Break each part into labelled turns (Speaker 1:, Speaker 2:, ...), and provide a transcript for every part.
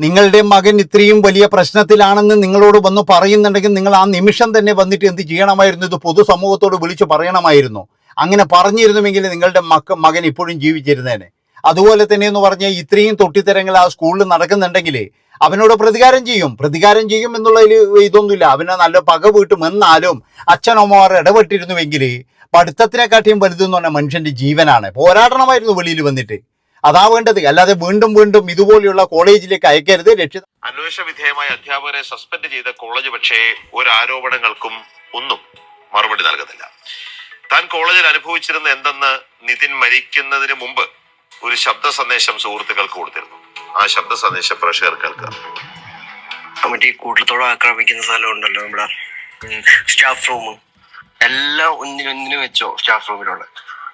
Speaker 1: നിങ്ങളുടെ മകൻ ഇത്രയും വലിയ പ്രശ്നത്തിലാണെന്ന് നിങ്ങളോട് വന്ന് പറയുന്നുണ്ടെങ്കിൽ നിങ്ങൾ ആ നിമിഷം തന്നെ വന്നിട്ട് എന്ത് ചെയ്യണമായിരുന്നു? ഇത് പൊതുസമൂഹത്തോട് വിളിച്ചു പറയണമായിരുന്നു. അങ്ങനെ പറഞ്ഞിരുന്നുവെങ്കിൽ നിങ്ങളുടെ മകൻ ഇപ്പോഴും ജീവിച്ചിരുന്നേനെ. അതുപോലെ തന്നെ എന്ന് പറഞ്ഞാൽ ഇത്രയും തൊട്ടിത്തരങ്ങൾ ആ സ്കൂളിൽ നടക്കുന്നുണ്ടെങ്കിൽ അവനോട് പ്രതികാരം ചെയ്യും എന്നുള്ളതിൽ ഇതൊന്നുമില്ല. അവനെ നല്ല പക വീട്ടും. എന്നാലും അച്ഛനമ്മമാർ ഇടപെട്ടിരുന്നുവെങ്കിൽ പഠിത്തത്തിനെക്കാട്ടിയും വലുതെന്ന് പറഞ്ഞാൽ മനുഷ്യന്റെ ജീവനാണ്. പോരാടണമായിരുന്നു വെളിയിൽ വന്നിട്ട്. അതാ വേണ്ടത്. അല്ലാതെ വീണ്ടും വീണ്ടും ഇതുപോലെയുള്ള കോളേജിലേക്ക് അയക്കരുത്.
Speaker 2: അന്വേഷണ വിധേയമായ അധ്യാപകരെ സസ്പെൻഡ് ചെയ്ത കോളേജ് പക്ഷേ ഒരു ആരോപണങ്ങൾക്കും ഒന്നും മറുപടി നൽകുന്നില്ല. താൻ കോളേജിൽ അനുഭവിച്ചിരുന്ന എന്തെന്ന് നിതിൻ മരിക്കുന്നതിന് മുമ്പ് ഒരു ശബ്ദ സന്ദേശം സുഹൃത്തുക്കൾക്ക് കൊടുത്തിരുന്നു. ആ ശബ്ദ സന്ദേശം പ്രേക്ഷകർ കേൾക്കുക.
Speaker 3: മറ്റേ കൂട്ടത്തോടെ ആക്രമിക്കുന്ന സ്ഥലം ഉണ്ടല്ലോ നമ്മുടെ സ്റ്റാഫ് റൂം, എല്ലാം ഒന്നിനൊന്നിനും വെച്ചോ സ്റ്റാഫ് റൂമിലുള്ള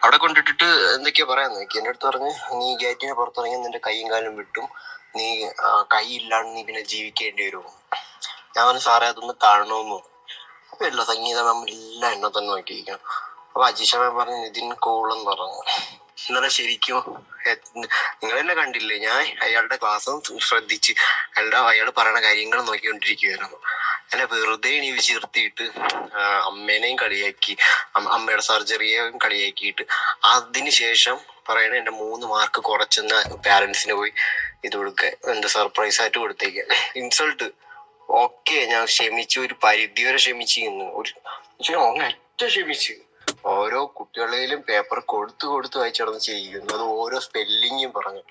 Speaker 3: അവിടെ കൊണ്ടിട്ടിട്ട് എന്തൊക്കെയാ പറയാൻ നോക്കി. എൻ്റെ അടുത്ത് പറഞ്ഞ്, നീ ഗേറ്റിന് പുറത്തിറങ്ങി നിന്റെ കൈയും കാലും വിട്ടും, നീ കൈ ഇല്ലാണ്ട് നീ പിന്നെ ജീവിക്കേണ്ടി വരുമോ? ഞാൻ പറഞ്ഞു, സാറേ അതൊന്ന് കാണണമെന്നു. അപ്പൊ എല്ലാ സംഗീത എല്ലാം എന്നെ തന്നെ നോക്കിയിരിക്കണം. അപ്പൊ അജീഷ പറഞ്ഞു, നിതിൻ കോളെന്ന് പറഞ്ഞു. ഇന്നലെ ശരിക്കും നിങ്ങൾ തന്നെ കണ്ടില്ലേ, ഞാൻ അയാളുടെ ക്ലാസ് ശ്രദ്ധിച്ച് അയാൾ പറയണ കാര്യങ്ങൾ നോക്കിക്കൊണ്ടിരിക്കുകയായിരുന്നു. എന്നെ വെറുതെ എണീച്ച് നിർത്തിയിട്ട് അമ്മേനെയും കളിയാക്കി, അമ്മയുടെ സർജറിയെയും കളിയാക്കിയിട്ട് അതിനുശേഷം പറയണ എന്റെ 3 മാർക്ക് കുറച്ചെന്ന പാരന്റ്സിന് പോയി ഇത് കൊടുക്കുക, എന്താ സർപ്രൈസ് ആയിട്ട് കൊടുത്തേക്ക. ഇൻസൾട്ട് ഓക്കെ, ഞാൻ ക്ഷമിച്ചു, ഒരു പരിധി വരെ ക്ഷമിച്ചിരുന്നു, ഒറ്റ ക്ഷമിച്ചു. ഓരോ കുട്ടികളെയും പേപ്പർ കൊടുത്ത് വായിച്ചടന്ന് ചെയ്യുന്നു. അത് ഓരോ സ്പെല്ലിങ്ങും പറഞ്ഞു.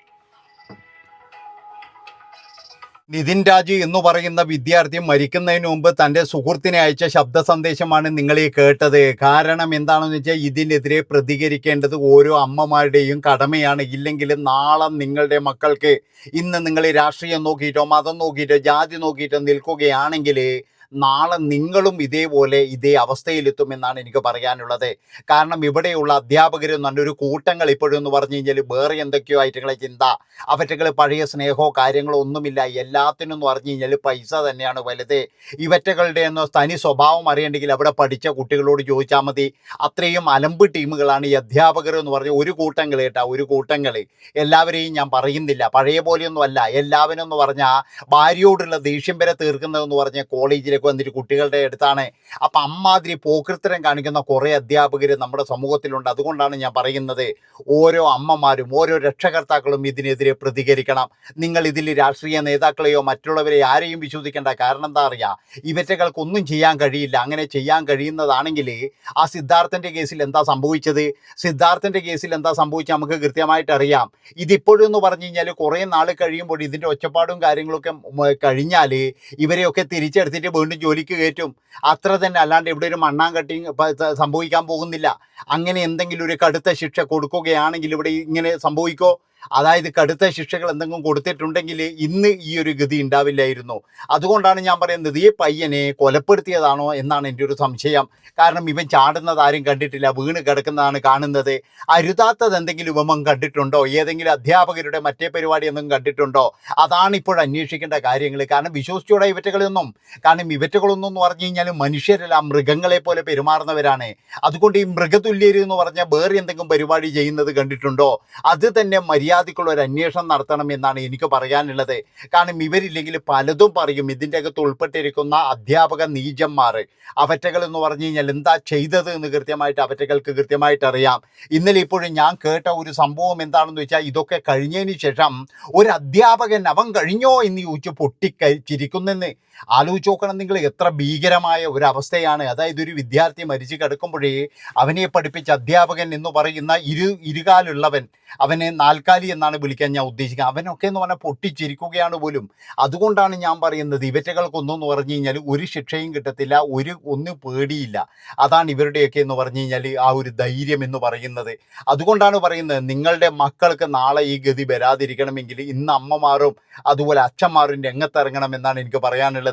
Speaker 1: നിതിൻ രാജ് എന്ന് പറയുന്ന വിദ്യാർത്ഥി മരിക്കുന്നതിന് മുമ്പ് തൻ്റെ സുഹൃത്തിനെ അയച്ച ശബ്ദ സന്ദേശമാണ് നിങ്ങൾ ഈ കേട്ടത്. കാരണം എന്താണെന്ന് വെച്ചാൽ ഇതിനെതിരെ പ്രതികരിക്കേണ്ടത് ഓരോ അമ്മമാരുടെയും കടമയാണ്. ഇല്ലെങ്കിൽ നാളെ നിങ്ങളുടെ മക്കൾക്ക്, ഇന്ന് നിങ്ങൾ രാഷ്ട്രീയം നോക്കിയിട്ടോ മതം നോക്കിയിട്ടോ ജാതി നോക്കിയിട്ടോ നിൽക്കുകയാണെങ്കിൽ നാളെ നിങ്ങളും ഇതേപോലെ ഇതേ അവസ്ഥയിലെത്തുമെന്നാണ് എനിക്ക് പറയാനുള്ളത്. കാരണം ഇവിടെയുള്ള അധ്യാപകർ നല്ലൊരു കൂട്ടങ്ങൾ ഇപ്പോഴും എന്ന് പറഞ്ഞു കഴിഞ്ഞാൽ വേറെ എന്തൊക്കെയോ ആയിട്ടുള്ള ചിന്ത, അവറ്റകൾ പഴയ സ്നേഹമോ കാര്യങ്ങളോ ഒന്നുമില്ല. എല്ലാത്തിനും എന്ന് പറഞ്ഞു കഴിഞ്ഞാൽ പൈസ തന്നെയാണ് വലുത്. ഇവറ്റകളുടെ തനി സ്വഭാവം അറിയണമെങ്കിൽ അവിടെ പഠിച്ച കുട്ടികളോട് ചോദിച്ചാൽ മതി. അത്രയും അലമ്പ് ടീമുകളാണ് ഈ അധ്യാപകർ എന്ന് പറഞ്ഞ ഒരു കൂട്ടങ്ങൾ കേട്ടാ, ഒരു കൂട്ടങ്ങൾ. എല്ലാവരെയും ഞാൻ പറയുന്നില്ല, പഴയ പോലെയൊന്നും അല്ല. എല്ലാവരും എന്ന് പറഞ്ഞാൽ ഭാര്യയോടുള്ള ദേഷ്യം വരെ തീർക്കുന്നതെന്ന് പറഞ്ഞ കോളേജിലെ വന്നിട്ട് കുട്ടികളുടെ അടുത്താണ്. അപ്പം അമ്മാതിരി പോക്കൃത്തരം കാണിക്കുന്ന കുറേ അധ്യാപകർ നമ്മുടെ സമൂഹത്തിലുണ്ട്. അതുകൊണ്ടാണ് ഞാൻ പറയുന്നത്, ഓരോ അമ്മമാരും ഓരോ രക്ഷകർത്താക്കളും ഇതിനെതിരെ പ്രതികരിക്കണം. നിങ്ങൾ ഇതിൽ രാഷ്ട്രീയ നേതാക്കളെയോ മറ്റുള്ളവരെ ആരെയും വിശ്വസിക്കേണ്ട. കാരണം എന്താ അറിയാം, ഇവറ്റകൾക്കൊന്നും ചെയ്യാൻ കഴിയില്ല. അങ്ങനെ ചെയ്യാൻ കഴിയുന്നതാണെങ്കിൽ ആ സിദ്ധാർത്ഥൻ്റെ കേസിൽ എന്താ സംഭവിച്ചത്? സിദ്ധാർത്ഥൻ്റെ കേസിൽ എന്താ സംഭവിച്ചത് നമുക്ക് കൃത്യമായിട്ട് അറിയാം. ഇതിപ്പോഴെന്ന് പറഞ്ഞു കഴിഞ്ഞാൽ കുറേ നാൾ കഴിയുമ്പോൾ ഇതിൻ്റെ ഒച്ചപ്പാടും കാര്യങ്ങളൊക്കെ കഴിഞ്ഞാൽ ഇവരെയൊക്കെ തിരിച്ചെടുത്തിട്ട് വീണ്ടും ജോലിക്ക് കയറ്റും. അത്ര തന്നെ. അല്ലാണ്ട് ഇവിടെ ഒരു മണ്ണാങ്കട്ടി സംഭവിക്കാൻ പോകുന്നില്ല. അങ്ങനെ എന്തെങ്കിലും ഒരു കടുത്ത ശിക്ഷ കൊടുക്കുകയാണെങ്കിൽ ഇവിടെ ഇങ്ങനെ സംഭവിക്കോ? അതായത് കടുത്ത ശിക്ഷകൾ എന്തെങ്കിലും കൊടുത്തിട്ടുണ്ടെങ്കിൽ ഇന്ന് ഈ ഒരു ഗതി ഉണ്ടാവില്ലായിരുന്നു. അതുകൊണ്ടാണ് ഞാൻ പറയുന്നത്, ഈ പയ്യനെ കൊലപ്പെടുത്തിയതാണോ എന്നാണ് എൻ്റെ ഒരു സംശയം. കാരണം ഇവൻ ചാടുന്നത് ആരും കണ്ടിട്ടില്ല, വീണ് കിടക്കുന്നതാണ് കാണുന്നത്. അരുതാത്തത് എന്തെങ്കിലും ഇവൻ കണ്ടിട്ടുണ്ടോ? ഏതെങ്കിലും അധ്യാപകരുടെ മറ്റേ പരിപാടി എന്തെങ്കിലും കണ്ടിട്ടുണ്ടോ? അതാണ് ഇപ്പോൾ അന്വേഷിക്കേണ്ട കാര്യങ്ങൾ. കാരണം വിശ്വസിച്ചൂടെ ഇവറ്റകളൊന്നും. കാരണം ഇവറ്റകളൊന്നും എന്ന് പറഞ്ഞു കഴിഞ്ഞാൽ മനുഷ്യരല്ല, മൃഗങ്ങളെ പോലെ പെരുമാറുന്നവരാണ്. അതുകൊണ്ട് ഈ മൃഗതുല്യർ എന്ന് പറഞ്ഞാൽ വേറെ എന്തെങ്കിലും പരിപാടി ചെയ്യുന്നത് കണ്ടിട്ടുണ്ടോ? അത് തന്നെ മര്യാദക്കുള്ള ഒരു അന്വേഷണം നടത്തണം എന്നാണ് എനിക്ക് പറയാനുള്ളത്. കാരണം ഇവരില്ലെങ്കിൽ പലതും പറയും. ഇതിൻ്റെ അകത്ത് ഉൾപ്പെട്ടിരിക്കുന്ന അധ്യാപക നീചന്മാർ, അവറ്റകൾ എന്ന് പറഞ്ഞു കഴിഞ്ഞാൽ എന്താ ചെയ്തത് എന്ന് കൃത്യമായിട്ട് അവറ്റകൾക്ക് കൃത്യമായിട്ട് അറിയാം. ഇന്നലെ ഇപ്പോഴും ഞാൻ കേട്ട ഒരു സംഭവം എന്താണെന്ന് വെച്ചാൽ, ഇതൊക്കെ കഴിഞ്ഞതിന് ശേഷം ഒരു അധ്യാപകൻ അവൻ കഴിഞ്ഞോ എന്ന് ചോദിച്ചു പൊട്ടിച്ചിരിക്കുന്നെന്ന്. ആലോചിച്ച് നോക്കണം നിങ്ങൾ, എത്ര ഭീകരമായ ഒരു അവസ്ഥയാണ്. അതായത് ഒരു വിദ്യാർത്ഥി മരിച്ചു കിടക്കുമ്പോഴേ അവനെ പഠിപ്പിച്ച അധ്യാപകൻ എന്ന് പറയുന്ന ഇരുകാലുള്ളവൻ, അവനെ നാൽക്കാലി എന്നാണ് വിളിക്കാൻ ഞാൻ ഉദ്ദേശിക്കുന്നത്, അവനൊക്കെ എന്ന് പറഞ്ഞാൽ പൊട്ടിച്ചിരിക്കുകയാണ് പോലും. അതുകൊണ്ടാണ് ഞാൻ പറയുന്നത്, ഇവറ്റകൾക്കൊന്നും എന്ന് പറഞ്ഞു കഴിഞ്ഞാൽ ഒരു ശിക്ഷയും കിട്ടത്തില്ല, ഒന്നും പേടിയില്ല. അതാണ് ഇവരുടെയൊക്കെ എന്ന് പറഞ്ഞു കഴിഞ്ഞാൽ ആ ഒരു ധൈര്യം എന്ന് പറയുന്നത്. അതുകൊണ്ടാണ് പറയുന്നത്, നിങ്ങളുടെ മക്കൾക്ക് നാളെ ഈ ഗതി വരാതിരിക്കണമെങ്കിൽ ഇന്ന് അമ്മമാരും അതുപോലെ അച്ഛന്മാരും രംഗത്തിറങ്ങണം എന്നാണ് എനിക്ക് പറയാനുള്ളത്.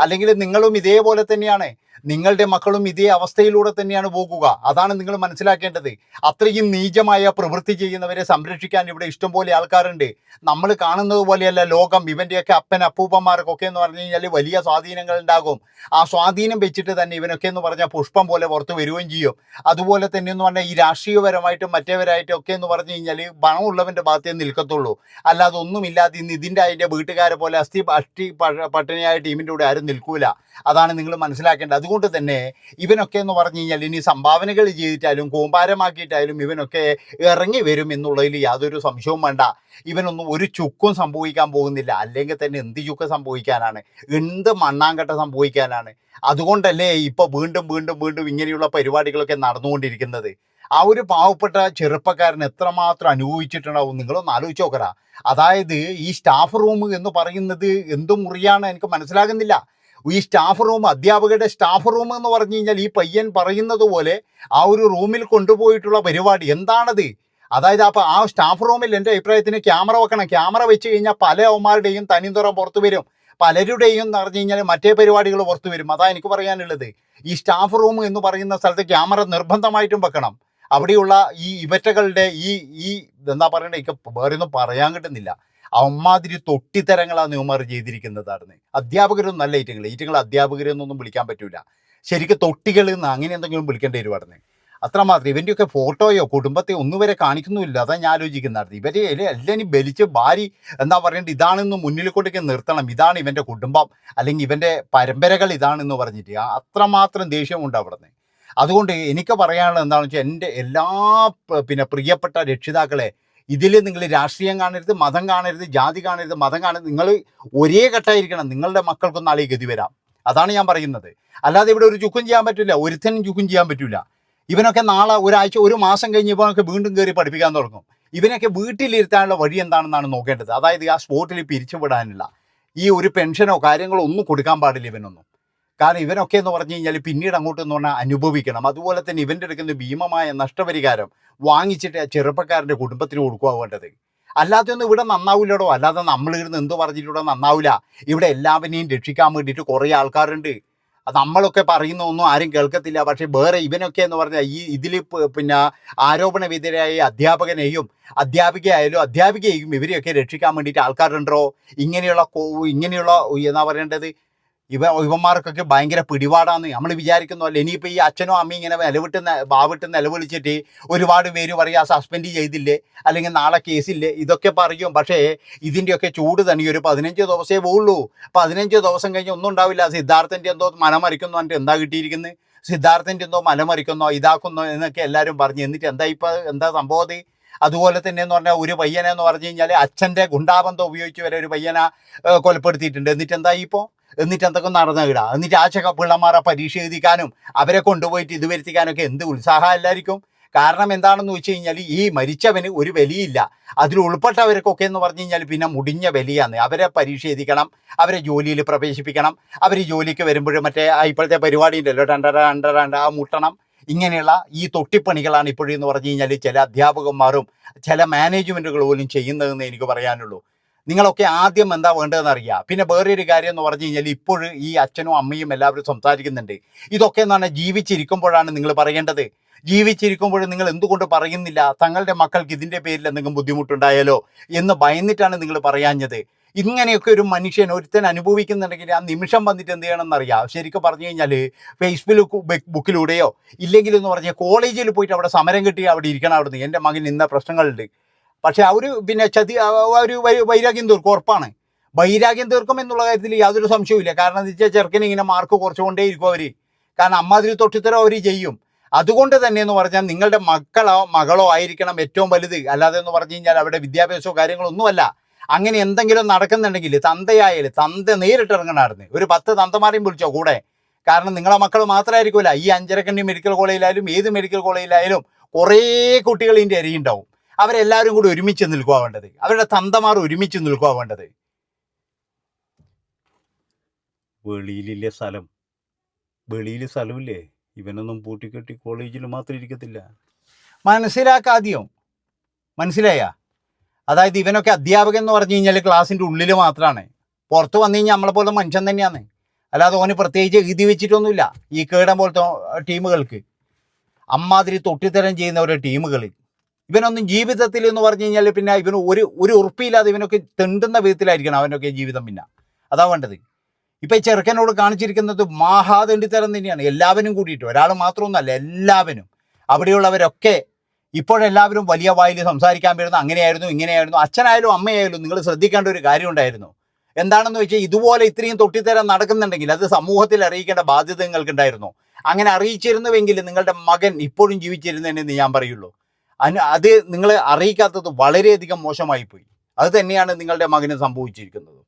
Speaker 1: അല്ലെങ്കിൽ നിങ്ങളും ഇതേപോലെ തന്നെയാണ്, നിങ്ങളുടെ മക്കളും ഇതേ അവസ്ഥയിലൂടെ തന്നെയാണ് പോകുക. അതാണ് നിങ്ങൾ മനസ്സിലാക്കേണ്ടത്. അത്രയും നീചമായ പ്രവൃത്തി ചെയ്യുന്നവരെ സംരക്ഷിക്കാൻ ഇവിടെ ഇഷ്ടംപോലെ ആൾക്കാരുണ്ട്. നമ്മൾ കാണുന്നത് പോലെയല്ല ലോകം. ഇവൻ്റെയൊക്കെ അപ്പൻ അപ്പൂപ്പന്മാർക്കൊക്കെ എന്ന് പറഞ്ഞു കഴിഞ്ഞാൽ വലിയ സ്വാധീനങ്ങൾ ഉണ്ടാകും. ആ സ്വാധീനം വെച്ചിട്ട് തന്നെ ഇവനൊക്കെ എന്ന് പറഞ്ഞാൽ പുഷ്പം പോലെ പുറത്ത് വരികയും ചെയ്യും. അതുപോലെ തന്നെ എന്ന് പറഞ്ഞാൽ ഈ രാഷ്ട്രീയപരമായിട്ടും മറ്റേവരായിട്ടും ഒക്കെ എന്ന് പറഞ്ഞു കഴിഞ്ഞാൽ പണമുള്ളവൻ്റെ ഭാഗത്തേ നിൽക്കത്തുള്ളൂ. അല്ലാതെ ഒന്നുമില്ലാതെ ഇന്ന് ഇതിൻ്റെ അതിൻ്റെ വീട്ടുകാരെ പോലെ പട്ടിണിയായ ടീമിൻ്റെ കൂടെ ആരും നിൽക്കൂല. അതാണ് നിങ്ങൾ മനസ്സിലാക്കേണ്ടത്. അതുകൊണ്ട് തന്നെ ഇവനൊക്കെ എന്ന് പറഞ്ഞു കഴിഞ്ഞാൽ ഇനി സംഭാവനകൾ ചെയ്തിട്ടായാലും കൂമ്പാരമാക്കിയിട്ടായാലും ഇവനൊക്കെ ഇറങ്ങി വരും എന്നുള്ളതിൽ യാതൊരു സംശയവും വേണ്ട. ഇവനൊന്നും ഒരു ചുക്കും സംഭവിക്കാൻ പോകുന്നില്ല. അല്ലെങ്കിൽ തന്നെ എന്ത് ചുക്ക് സംഭവിക്കാനാണ്, എന്ത് മണ്ണാങ്കട്ട സംഭവിക്കാനാണ്? അതുകൊണ്ടല്ലേ ഇപ്പോൾ വീണ്ടും വീണ്ടും വീണ്ടും ഇങ്ങനെയുള്ള പരിപാടികളൊക്കെ നടന്നുകൊണ്ടിരിക്കുന്നത്. ആ ഒരു പാവപ്പെട്ട ചെറുപ്പക്കാരൻ എത്രമാത്രം അനുഭവിച്ചിട്ടുണ്ടാവും നിങ്ങളൊന്ന് ആലോചിച്ച് നോക്കറാ. അതായത് ഈ സ്റ്റാഫ് റൂം എന്ന് പറയുന്നത് എന്ത് മുറിയാണ് എനിക്ക് മനസ്സിലാകുന്നില്ല. ഈ സ്റ്റാഫ് റൂം, അധ്യാപകരുടെ സ്റ്റാഫ് റൂം എന്ന് പറഞ്ഞു കഴിഞ്ഞാൽ ഈ പയ്യൻ പറയുന്നത് പോലെ ആ ഒരു റൂമിൽ കൊണ്ടുപോയിട്ടുള്ള പരിപാടി എന്താണത്? അതായത് അപ്പോൾ ആ സ്റ്റാഫ് റൂമിൽ എൻ്റെ അഭിപ്രായത്തിന് ക്യാമറ വെക്കണം. ക്യാമറ വെച്ച് കഴിഞ്ഞാൽ പല അവന്മാരുടെയും തനിനിറം പുറത്തു വരും, പലരുടെയും എന്ന് പറഞ്ഞു കഴിഞ്ഞാൽ മറ്റേ പരിപാടികൾ പുറത്തു വരും. അതാണ് എനിക്ക് പറയാനുള്ളത്. ഈ സ്റ്റാഫ് റൂം എന്ന് പറയുന്ന സ്ഥലത്ത് ക്യാമറ നിർബന്ധമായിട്ടും വെക്കണം. അവിടെയുള്ള ഈ ഇവറ്റകളുടെ ഈ എന്താ പറയണ്ടേ, എനിക്ക് വേറെ ഒന്നും പറയാൻ കിട്ടുന്നില്ല. അമ്മാതിരി തൊട്ടിത്തരങ്ങളാണ് ഇവന്മാർ ചെയ്തിരിക്കുന്നതാണ്. അധ്യാപകരൊന്നും നല്ല ഈറ്റങ്ങൾ അധ്യാപകരെന്നൊന്നും വിളിക്കാൻ പറ്റൂല. ശരിക്കും തൊട്ടികൾ എന്ന് അങ്ങനെ എന്തെങ്കിലും വിളിക്കേണ്ടി വരുവായിരുന്നു. അത്രമാത്രം. ഇവൻ്റെയൊക്കെ ഫോട്ടോയോ കുടുംബത്തെ ഒന്നും വരെ കാണിക്കുന്നുമില്ല. അതാണ് ഞാൻ ആലോചിക്കുന്നത്. ഇവരെ എല്ലാം ഇനി ബലിച്ച് ഭാരി എന്താ പറയേണ്ടത്, ഇതാണെന്ന് മുന്നിൽ കൊണ്ടൊക്കെ നിർത്തണം. ഇതാണ് ഇവൻ്റെ കുടുംബം, അല്ലെങ്കിൽ ഇവൻ്റെ പരമ്പരകൾ ഇതാണെന്ന് പറഞ്ഞിട്ട് അത്രമാത്രം ദേഷ്യമുണ്ട് അവിടുന്ന്. അതുകൊണ്ട് എനിക്ക് പറയാനുള്ളത് എന്താണെന്ന് വെച്ചാൽ, എൻ്റെ എല്ലാ പ്രിയപ്പെട്ട രക്ഷിതാക്കളെ, ഇതിൽ നിങ്ങൾ രാഷ്ട്രീയം കാണരുത്, മതം കാണരുത്, ജാതി കാണരുത്, മതം കാണരുത്. നിങ്ങൾ ഒരേ ഘട്ടമായിരിക്കണം. നിങ്ങളുടെ മക്കൾക്കൊന്നും നാളെ ഗതി വരാം. അതാണ് ഞാൻ പറയുന്നത്. അല്ലാതെ ഇവിടെ ഒരു ചുക്കും ചെയ്യാൻ പറ്റില്ല, ഒരുത്തനും ചുക്കും ചെയ്യാൻ പറ്റില്ല. ഇവനൊക്കെ നാളെ ഒരാഴ്ച ഒരു മാസം കഴിഞ്ഞ് ഇവനൊക്കെ വീണ്ടും കയറി പഠിപ്പിക്കാൻ തുടങ്ങും. ഇവനൊക്കെ വീട്ടിലിരുത്താനുള്ള വഴി എന്താണെന്നാണ് നോക്കേണ്ടത്. അതായത് ആ സ്പോട്ടിൽ പിരിച്ചുവിടാനുള്ള ഈ ഒരു പെൻഷനോ കാര്യങ്ങളോ ഒന്നും കൊടുക്കാൻ പാടില്ല ഇവനൊന്നും. കാരണം ഇവനൊക്കെ എന്ന് പറഞ്ഞു കഴിഞ്ഞാൽ പിന്നീട് അങ്ങോട്ട് എന്ന് പറഞ്ഞാൽ അനുഭവിക്കണം. അതുപോലെ തന്നെ ഇവൻ്റെ എടുക്കുന്ന ഭീമമായ നഷ്ടപരിഹാരം വാങ്ങിച്ചിട്ട് ആ ചെറുപ്പക്കാരൻ്റെ കുടുംബത്തിന് കൊടുക്കുക വേണ്ടത്. അല്ലാതെയൊന്നും ഇവിടെ നന്നാവില്ലടോ. അല്ലാതെ നമ്മളിരുന്ന് എന്ത് പറഞ്ഞിട്ടിവിടെ നന്നാവില്ല. ഇവിടെ എല്ലാവരെയും രക്ഷിക്കാൻ വേണ്ടിയിട്ട് കുറേ ആൾക്കാരുണ്ട്. അത് നമ്മളൊക്കെ പറയുന്നൊന്നും ആരും കേൾക്കത്തില്ല. പക്ഷേ വേറെ ഇവനൊക്കെ എന്ന് പറഞ്ഞാൽ ഇതിൽ പിന്നെ ആരോപണവിധേയരായ അധ്യാപകനെയും അധ്യാപികയെയും ഇവരെയൊക്കെ രക്ഷിക്കാൻ വേണ്ടിയിട്ട് ആൾക്കാരുണ്ടോ? ഇങ്ങനെയുള്ള എന്താ പറയേണ്ടത്, ഇവന്മാർക്കൊക്കെ ഭയങ്കര പിടിപാടാന്ന് നമ്മൾ വിചാരിക്കുന്നതല്ല. ഇനിയിപ്പോൾ ഈ അച്ഛനോ അമ്മയും ഇങ്ങനെ വാവിട്ട് നിലവിളിച്ചിട്ട് ഒരുപാട് പേര് പറയുക സസ്പെൻഡ് ചെയ്തില്ലേ, അല്ലെങ്കിൽ നാളെ കേസില്ലേ, ഇതൊക്കെ പറയും. പക്ഷേ ഇതിൻ്റെയൊക്കെ ചൂട് തന്നെ ഒരു 15 ദിവസമേ പോവുള്ളൂ. 15 ദിവസം കഴിഞ്ഞ് ഒന്നും ഉണ്ടാവില്ല. സിദ്ധാർത്ഥൻ്റെ എന്തോ മലമറിക്കുന്നു പറഞ്ഞിട്ട് എന്താ കിട്ടിയിരിക്കുന്നത്? സിദ്ധാർത്ഥൻ്റെ എന്തോ മലമറിക്കുന്നോ ഇതാക്കുന്നോ എന്നൊക്കെ എല്ലാവരും പറഞ്ഞു. എന്നിട്ട് എന്താ സംഭവം? അതുപോലെ തന്നെ എന്ന് പറഞ്ഞാൽ ഒരു പയ്യനെന്ന് പറഞ്ഞു കഴിഞ്ഞാൽ അച്ഛൻ്റെ ഗുണ്ടാബന്ധം ഉപയോഗിച്ച് വരെ ഒരു പയ്യനെ കൊലപ്പെടുത്തിയിട്ടുണ്ട്. എന്നിട്ട് എന്തൊക്കെ നടന്നു കിടാ. എന്നിട്ട് ആ പിള്ളമാരെ പരീക്ഷ എഴുതിക്കാനും അവരെ കൊണ്ടുപോയിട്ട് ഇത് വരുത്തിക്കാനൊക്കെ എന്ത് ഉത്സാഹം എല്ലാവർക്കും. കാരണം എന്താണെന്ന് വെച്ച് കഴിഞ്ഞാൽ ഈ മരിച്ചവന് ഒരു വിലയില്ല. അതിൽ ഉൾപ്പെട്ടവർക്കൊക്കെ എന്ന് പറഞ്ഞു കഴിഞ്ഞാൽ പിന്നെ മുടിഞ്ഞ വിലയാണ്. അവരെ പരീക്ഷ എഴുതിക്കണം, അവരെ ജോലിയിൽ പ്രവേശിപ്പിക്കണം. അവർ ജോലിക്ക് വരുമ്പോഴും മറ്റേ ഇപ്പോഴത്തെ പരിപാടി ഉണ്ടല്ലോ, രണ്ടര മുട്ടണം. ഇങ്ങനെയുള്ള ഈ തൊട്ടിപ്പണികളാണ് ഇപ്പോഴെന്ന് പറഞ്ഞു കഴിഞ്ഞാൽ ചില അധ്യാപകന്മാരും ചില മാനേജ്മെൻറ്റുകൾ പോലും ചെയ്യുന്നതെന്ന് എനിക്ക് പറയാനുള്ളൂ. നിങ്ങളൊക്കെ ആദ്യം എന്താ വേണ്ടതെന്ന് അറിയാം. പിന്നെ വേറൊരു കാര്യം എന്ന് പറഞ്ഞു കഴിഞ്ഞാൽ ഇപ്പോൾ ഈ അച്ഛനും അമ്മയും എല്ലാവരും സംസാരിക്കുന്നുണ്ട്. ഇതൊക്കെ എന്ന് പറഞ്ഞാൽ ജീവിച്ചിരിക്കുമ്പോഴാണ് നിങ്ങൾ പറയേണ്ടത്. ജീവിച്ചിരിക്കുമ്പോൾ നിങ്ങൾ എന്തുകൊണ്ട് പറയുന്നില്ല? തങ്ങളുടെ മക്കൾക്ക് ഇതിൻ്റെ പേരിൽ എന്തെങ്കിലും ബുദ്ധിമുട്ടുണ്ടായാലോ എന്ന് ഭയന്നിട്ടാണ് നിങ്ങൾ പറയാഞ്ഞത്. ഇങ്ങനെയൊക്കെ ഒരു മനുഷ്യൻ ഒരുത്തൻ അനുഭവിക്കുന്നുണ്ടെങ്കിൽ ആ നിമിഷം വന്നിട്ട് എന്ത് ചെയ്യണമെന്നറിയാം. ശരിക്കും പറഞ്ഞു കഴിഞ്ഞാൽ ഫേസ്ബുക്കിലൂടെയോ ഇല്ലെങ്കിൽ എന്ന് പറഞ്ഞാൽ കോളേജിൽ പോയിട്ട് അവിടെ സമരം കിട്ടി അവിടെ ഇരിക്കണം. അവിടുന്ന് എൻ്റെ മകൻ ഇന്ന പ്രശ്നങ്ങളുണ്ട്. പക്ഷെ അവർ പിന്നെ ഒരു വൈരാഗ്യം തീർക്കും, ഉറപ്പാണ്. വൈരാഗ്യം തീർക്കും എന്നുള്ള കാര്യത്തിൽ യാതൊരു സംശയവുമില്ല. കാരണം എന്താ വെച്ചാൽ ചെറുക്കന് ഇങ്ങനെ മാർക്ക് കുറച്ചുകൊണ്ടേ ഇരിക്കും അവർ. കാരണം അമ്മാതിരി തൊട്ടിത്തരം അവർ ചെയ്യും. അതുകൊണ്ട് തന്നെ എന്ന് പറഞ്ഞാൽ നിങ്ങളുടെ മകളോ ആയിരിക്കണം ഏറ്റവും വലുത്. അല്ലാതെ എന്ന് പറഞ്ഞു കഴിഞ്ഞാൽ അവിടെ വിദ്യാഭ്യാസമോ കാര്യങ്ങളൊന്നുമല്ല. അങ്ങനെ എന്തെങ്കിലും നടക്കുന്നുണ്ടെങ്കിൽ തന്ത നേരിട്ട് ഇറങ്ങണമായിരുന്നു. ഒരു 10 തന്തമാരെയും വിളിച്ചോ കൂടെ. കാരണം നിങ്ങളെ മക്കൾ മാത്രമായിരിക്കില്ല. ഈ അഞ്ചരക്കണ്ടി മെഡിക്കൽ കോളേജിലായാലും ഏത് മെഡിക്കൽ കോളേജിലായാലും കുറേ കുട്ടികൾ ഇതിൻ്റെ അരിയുണ്ടാവും. അവരെല്ലാവരും കൂടി ഒരുമിച്ച് നിൽക്കുക വേണ്ടത്. അവരുടെ തന്തമാർ ഒരുമിച്ച് നിൽക്കുക വേണ്ടത്. വെളിയിൽ സ്ഥലമില്ലേ? ഇവനൊന്നും പൂട്ടിക്കെട്ടി കോളേജിൽ മാത്രം ഇരിക്കത്തില്ല. മനസ്സിലായ? അതായത് ഇവനൊക്കെ അധ്യാപകൻ എന്ന് പറഞ്ഞു കഴിഞ്ഞാൽ ക്ലാസ്സിൻ്റെ ഉള്ളിൽ മാത്രമാണ്. പുറത്ത് വന്നു കഴിഞ്ഞാൽ നമ്മളെപ്പോലെ മനുഷ്യൻ തന്നെയാണ്. അല്ലാതെ ഓന് പ്രത്യേകിച്ച് എഴുതി വെച്ചിട്ടൊന്നുമില്ല. ഈ കേടം പോലത്തെ ടീമുകൾക്ക് അമ്മാതിരി തൊട്ടിത്തരം ചെയ്യുന്ന ഓരോ ടീമുകൾ ഇവനൊന്നും ജീവിതത്തിൽ എന്ന് പറഞ്ഞു കഴിഞ്ഞാൽ പിന്നെ ഇവന് ഒരു ഉറപ്പില്ലാതെ ഇവനൊക്കെ തെണ്ടുന്ന വിധത്തിലായിരിക്കണം അവനൊക്കെ ജീവിതം. പിന്നെ അതാ വേണ്ടത്. ഇപ്പം ഈ ചെറുക്കനോട് കാണിച്ചിരിക്കുന്നത് മഹാതെണ്ടിത്തരം തന്നെയാണ്. എല്ലാവരും കൂടിയിട്ട്, ഒരാൾ മാത്രമൊന്നുമല്ല, എല്ലാവരും അവിടെയുള്ളവരൊക്കെ ഇപ്പോഴെല്ലാവരും വലിയ വായിൽ സംസാരിക്കാൻ വരുന്നു. അങ്ങനെയായിരുന്നു, ഇങ്ങനെയായിരുന്നു. അച്ഛനായാലും അമ്മയായാലും നിങ്ങൾ ശ്രദ്ധിക്കേണ്ട ഒരു കാര്യം ഉണ്ടായിരുന്നു. എന്താണെന്ന് വെച്ചാൽ ഇതുപോലെ ഇത്രയും തൊട്ടിത്തരം നടക്കുന്നുണ്ടെങ്കിൽ അത് സമൂഹത്തിൽ അറിയിക്കേണ്ട ബാധ്യത നിങ്ങൾക്കുണ്ടായിരുന്നു. അങ്ങനെ അറിയിച്ചിരുന്നുവെങ്കിൽ നിങ്ങളുടെ മകൻ ഇപ്പോഴും ജീവിച്ചിരുന്നതെന്ന് ഞാൻ പറയുള്ളൂ. അത് നിങ്ങൾ അറിയിക്കാത്തത് വളരെയധികം മോശമായി പോയി. അത് തന്നെയാണ് നിങ്ങളുടെ മകന് സംഭവിച്ചിരിക്കുന്നത്.